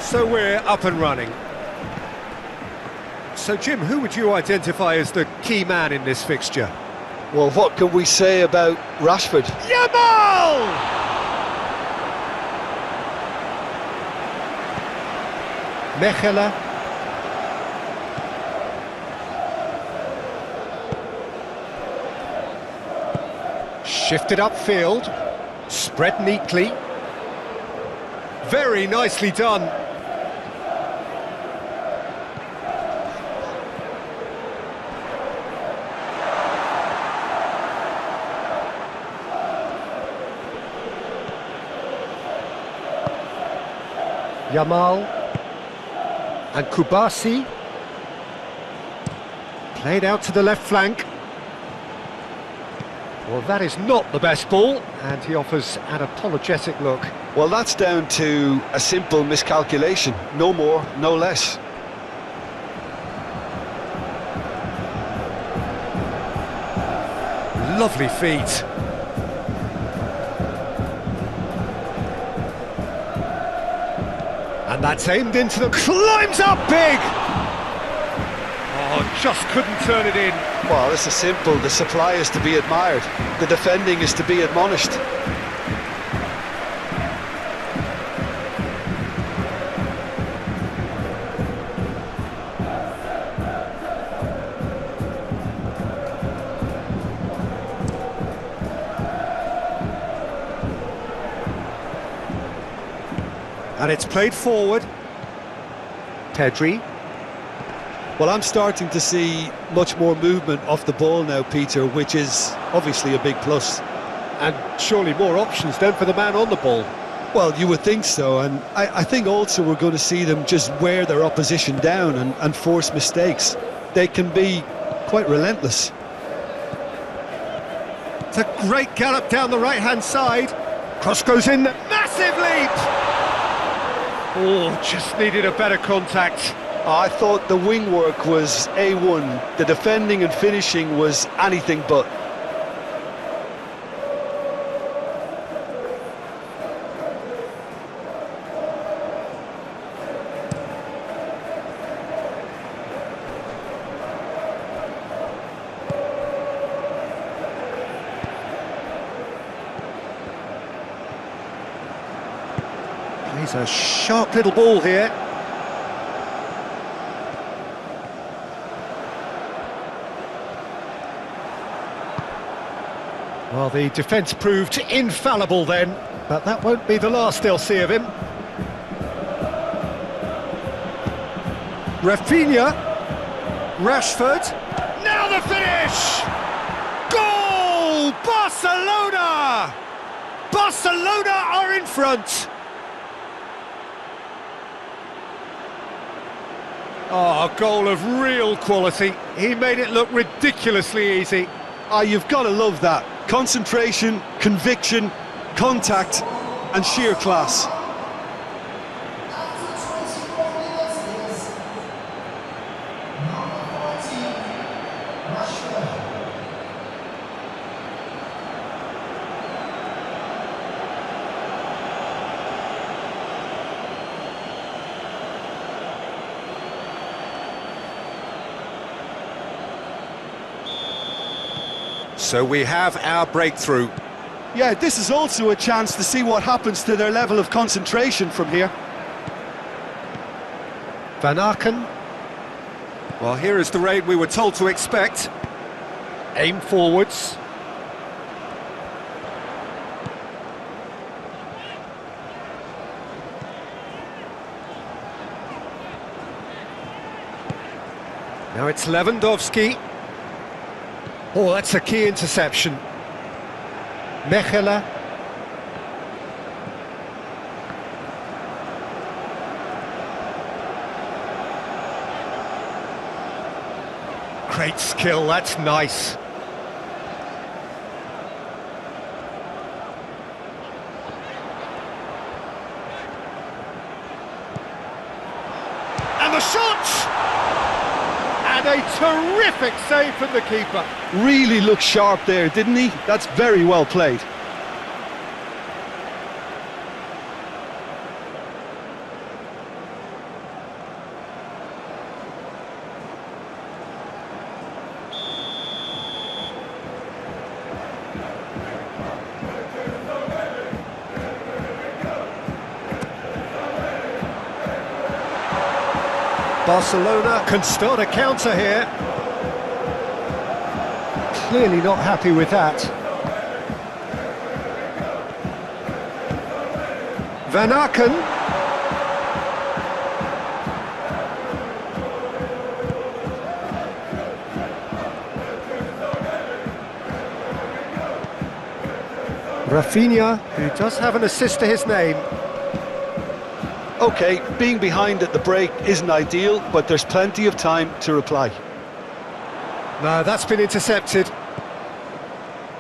So we're up and running. So Jim, who would you identify as the key man in this fixture? Well, what can we say about Rashford? Yamal! Mechela. Shifted upfield, spread neatly. Very nicely done. Yamal and Kubasi. Played out to the left flank. Well, that is not the best ball, and he offers an apologetic look. Well, that's down to a simple miscalculation. No more, no less. Lovely feet. And that's aimed into the... climbs up big! Oh, just couldn't turn it in. Well, this is simple. The supply is to be admired. The defending is to be admonished. And it's played forward. Pedri. Well, I'm starting to see much more movement off the ball now, Peter, which is obviously a big plus. And surely more options then for the man on the ball. Well, you would think so, and I think also we're going to see them just wear their opposition down and force mistakes. They can be quite relentless. It's a great gallop down the right-hand side. Cross goes in, massive leap! Oh, just needed a better contact. I thought the wing work was A1. The defending and finishing was anything but. Plays a sharp little ball here. Well, the defence proved infallible then, but that won't be the last they'll see of him. Rafinha, Rashford, now the finish! Goal! Barcelona! Barcelona are in front! Oh, a goal of real quality. He made it look ridiculously easy. You've got to love that. Concentration, conviction, contact and sheer class. So we have our breakthrough. Yeah, this is also a chance to see what happens to their level of concentration from here. Van Aken. Well, here is the raid we were told to expect. Aim forwards. Now it's Lewandowski. Oh, that's a key interception. Mechela. Great skill, that's nice. And the shot! And a terrific save from the keeper. Really looked sharp there, didn't he? That's very well played. Barcelona can start a counter here. Clearly not happy with that. Van Aken. Rafinha, who does have an assist to his name. OK, being behind at the break isn't ideal, but there's plenty of time to reply. No, that's been intercepted.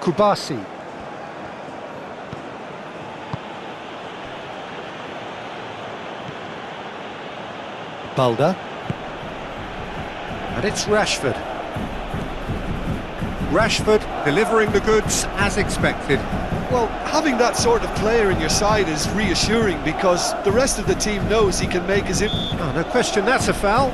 Kubasi. Balda. And it's Rashford. Rashford delivering the goods as expected. Well, having that sort of player in your side is reassuring because the rest of the team knows he can make his impact. Oh, no question, that's a foul.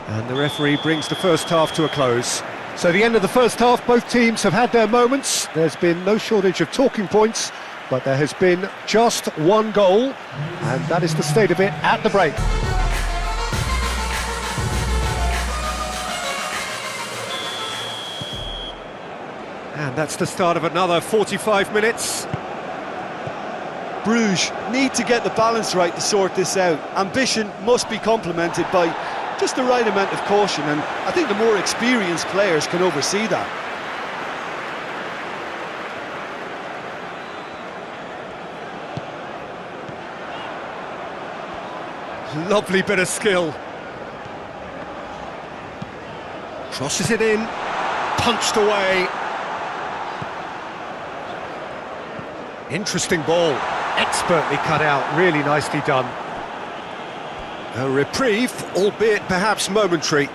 And the referee brings the first half to a close. So the end of the first half, both teams have had their moments. There's been no shortage of talking points, but there has been just one goal, and that is the state of it at the break. And that's the start of another 45 minutes. Bruges need to get the balance right to sort this out. Ambition must be complemented by just the right amount of caution, and I think the more experienced players can oversee that. Lovely bit of skill. Crosses it in, punched away. Interesting ball, expertly cut out, really nicely done. A reprieve, albeit perhaps momentary.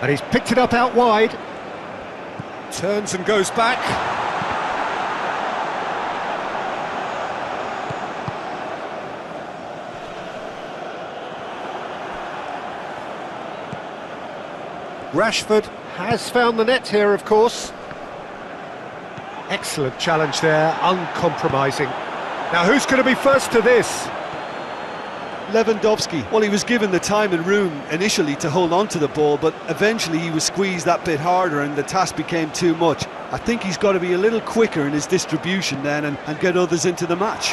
And he's picked it up out wide. Turns and goes back. Rashford has found the net here, of course. Excellent challenge there, uncompromising. Now who's going to be first to this? Lewandowski. Well, he was given the time and room initially to hold on to the ball, but eventually he was squeezed that bit harder and the task became too much. I think he's got to be a little quicker in his distribution then and get others into the match.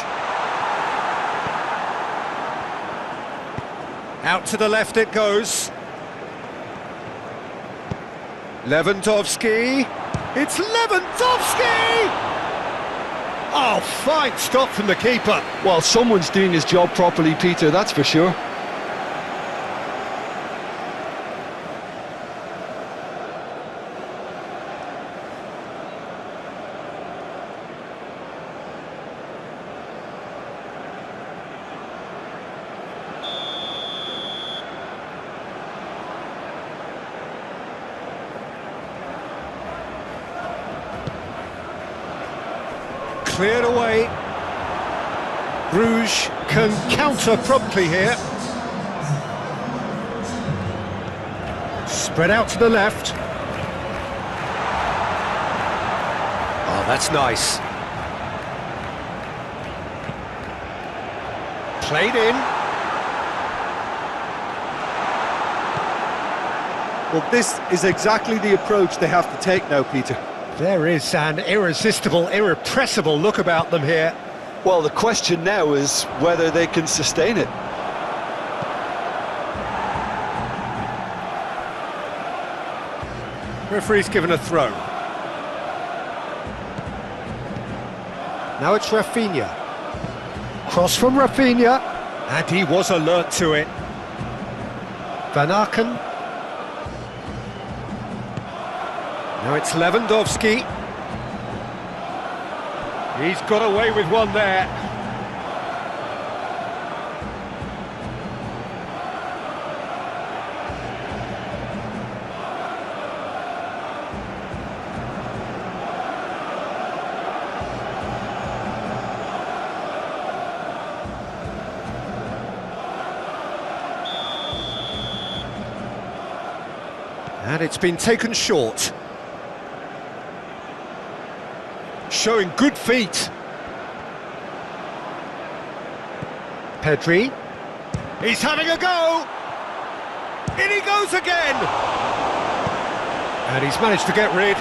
Out to the left it goes. Lewandowski. It's Lewandowski! Oh, fine stop from the keeper. Well, someone's doing his job properly, Peter, that's for sure. Cleared away. Bruges can counter promptly here. Spread out to the left. Oh, that's nice. Played in. Well, this is exactly the approach they have to take now, Peter. There is an irresistible, irrepressible look about them here. Well, the question now is whether they can sustain it. Referee's given a throw. Now it's Rafinha. Cross from Rafinha. And he was alert to it. Van Aken. Now it's Lewandowski. He's got away with one there. And it's been taken short. Showing good feet. Pedri. He's having a go! In he goes again! And he's managed to get rid.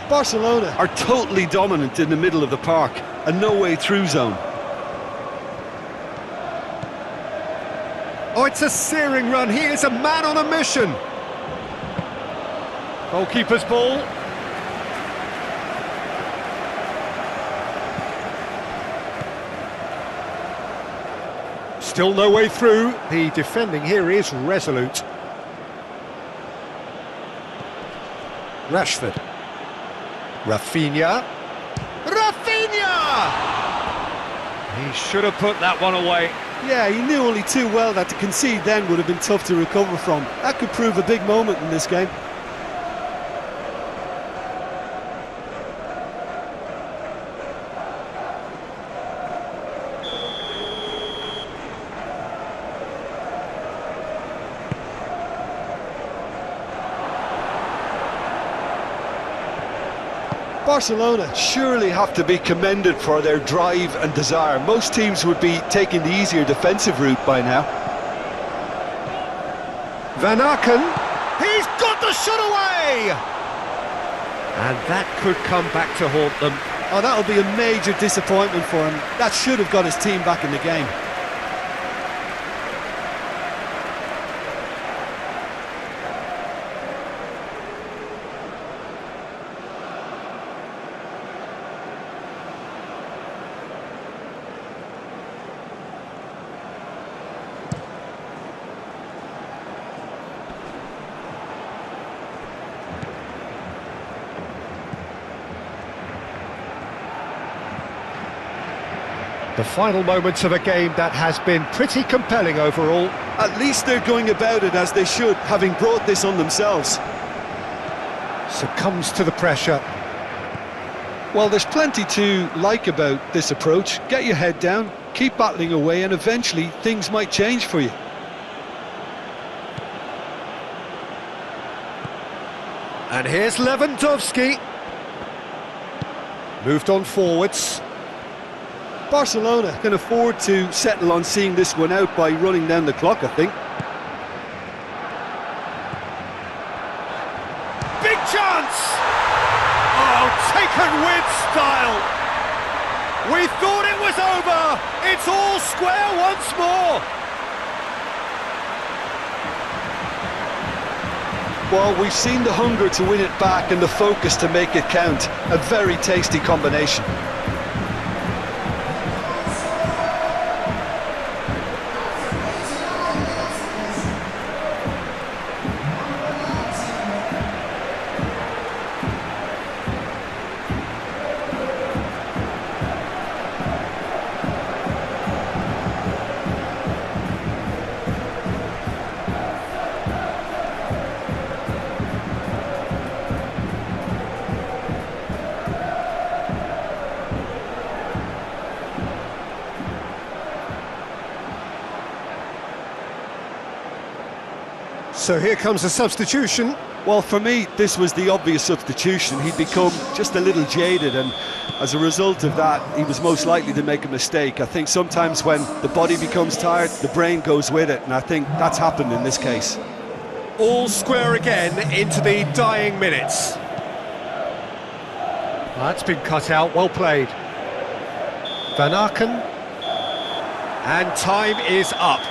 Barcelona are totally dominant in the middle of the park, a no-way through zone. Oh, it's a searing run. He is a man on a mission. Goalkeeper's ball. Still no way through. The defending here is resolute. Rashford. Rafinha. Rafinha! He should have put that one away. Yeah, he knew only too well that to concede then would have been tough to recover from. That could prove a big moment in this game. Barcelona surely have to be commended for their drive and desire. Most teams would be taking the easier defensive route by now. Van Aken, he's got the shot away! And that could come back to haunt them. Oh, that'll be a major disappointment for him. That should have got his team back in the game. The final moments of a game that has been pretty compelling overall. At least they're going about it as they should, having brought this on themselves. Succumbs to the pressure. Well, there's plenty to like about this approach. Get your head down, keep battling away, and eventually things might change for you. And here's Lewandowski. Moved on forwards. Barcelona can afford to settle on seeing this one out by running down the clock, I think. Big chance! Oh, taken with style! We thought it was over! It's all square once more! Well, we've seen the hunger to win it back and the focus to make it count. A very tasty combination. So here comes a substitution. Well, for me, this was the obvious substitution. He'd become just a little jaded, and as a result of that, he was most likely to make a mistake. I think sometimes when the body becomes tired, the brain goes with it, and I think that's happened in this case. All square again into the dying minutes. That's been cut out, well played. Van Aken. And time is up.